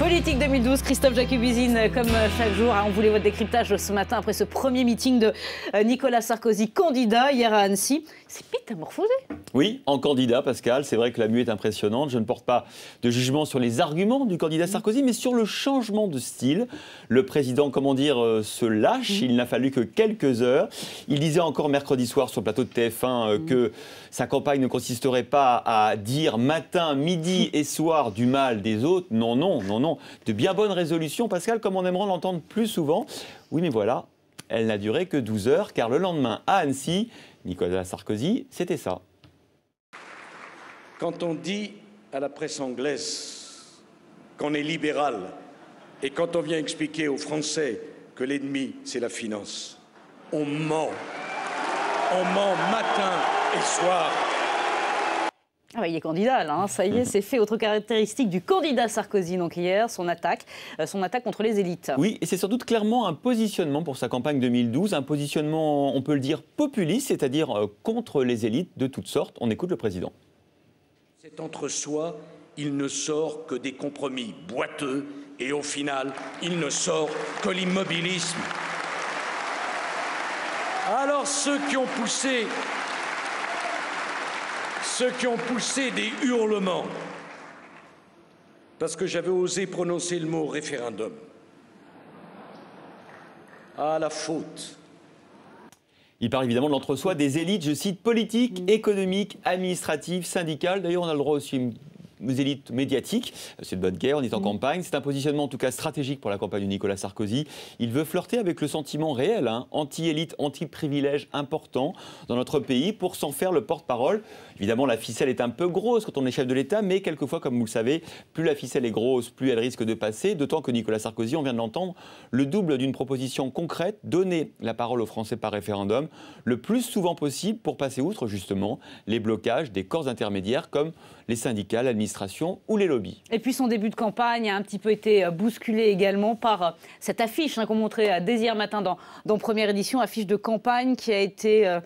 Politique 2012, Christophe Jacubizine, comme chaque jour, on voulait votre décryptage ce matin après ce premier meeting de Nicolas Sarkozy, candidat hier à Annecy. C'est métamorphosé. Oui, en candidat, Pascal, c'est vrai que la mue est impressionnante. Je ne porte pas de jugement sur les arguments du candidat Sarkozy, mais sur le changement de style. Le président, comment dire, se lâche. Il n'a fallu que quelques heures. Il disait encore mercredi soir sur le plateau de TF1 que sa campagne ne consisterait pas à dire matin, midi et soir du mal des autres. Non, non, non, non. De bien bonnes résolutions, Pascal, comme on aimerait l'entendre plus souvent. Oui, mais voilà, elle n'a duré que 12 heures, car le lendemain, à Annecy, Nicolas Sarkozy, c'était ça. Quand on dit à la presse anglaise qu'on est libéral et quand on vient expliquer aux Français que l'ennemi, c'est la finance, on ment. On ment matin et soir. Ah bah, il est candidat là, hein. Ça y est, c'est fait. Autre caractéristique du candidat Sarkozy, donc hier, son attaque contre les élites. Oui, et c'est sans doute clairement un positionnement pour sa campagne 2012, un positionnement, on peut le dire, populiste, c'est-à-dire contre les élites de toutes sortes. On écoute le président. C'est entre soi, il ne sort que des compromis boiteux et au final, il ne sort que l'immobilisme. Alors ceux qui ont poussé des hurlements, parce que j'avais osé prononcer le mot référendum, à la faute. Il parle évidemment de l'entre-soi des élites, je cite, politiques, économiques, administratives, syndicales. D'ailleurs, on a le droit aussi aux élites médiatiques. C'est de bonne guerre, on est en campagne. C'est un positionnement en tout cas stratégique pour la campagne de Nicolas Sarkozy. Il veut flirter avec le sentiment réel, anti-élite, anti-privilège important dans notre pays pour s'en faire le porte-parole. Évidemment, la ficelle est un peu grosse quand on est chef de l'État, mais quelquefois, comme vous le savez, plus la ficelle est grosse, plus elle risque de passer. D'autant que Nicolas Sarkozy, on vient de l'entendre, le double d'une proposition concrète, donner la parole aux Français par référendum, le plus souvent possible pour passer outre justement les blocages des corps intermédiaires comme les syndicats, l'administration ou les lobbies. Et puis son début de campagne a un petit peu été bousculé également par cette affiche qu'on montrait dès hier matin dans Première Édition, affiche de campagne qui a été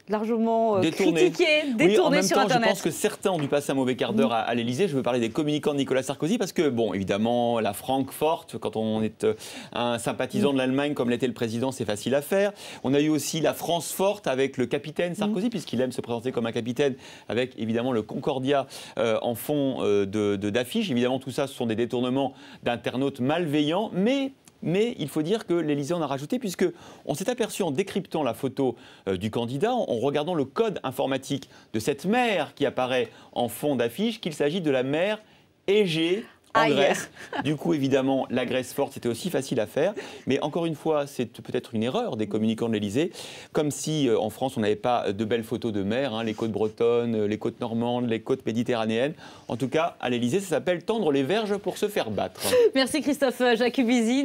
largement critiquée, détournée sur Internet. Je pense que certains ont dû passer un mauvais quart d'heure à l'Élysée. Je veux parler des communicants de Nicolas Sarkozy parce que, bon, évidemment, la Francfort, quand on est un sympathisant de l'Allemagne comme l'était le président, c'est facile à faire. On a eu aussi la France forte avec le capitaine Sarkozy, puisqu'il aime se présenter comme un capitaine, avec évidemment le Concordia en fond d'affiches. Évidemment, tout ça, ce sont des détournements d'internautes malveillants, mais il faut dire que l'Élysée en a rajouté, puisqu'on s'est aperçu en décryptant la photo du candidat, en regardant le code informatique de cette mer qui apparaît en fond d'affiche, qu'il s'agit de la mer Égée en Grèce. Du coup, évidemment, la Grèce forte, c'était aussi facile à faire. Mais encore une fois, c'est peut-être une erreur des communicants de l'Élysée. Comme si, en France, on n'avait pas de belles photos de mer, les côtes bretonnes, les côtes normandes, les côtes méditerranéennes. En tout cas, à l'Élysée, ça s'appelle tendre les verges pour se faire battre. Merci Christophe Jacubizine.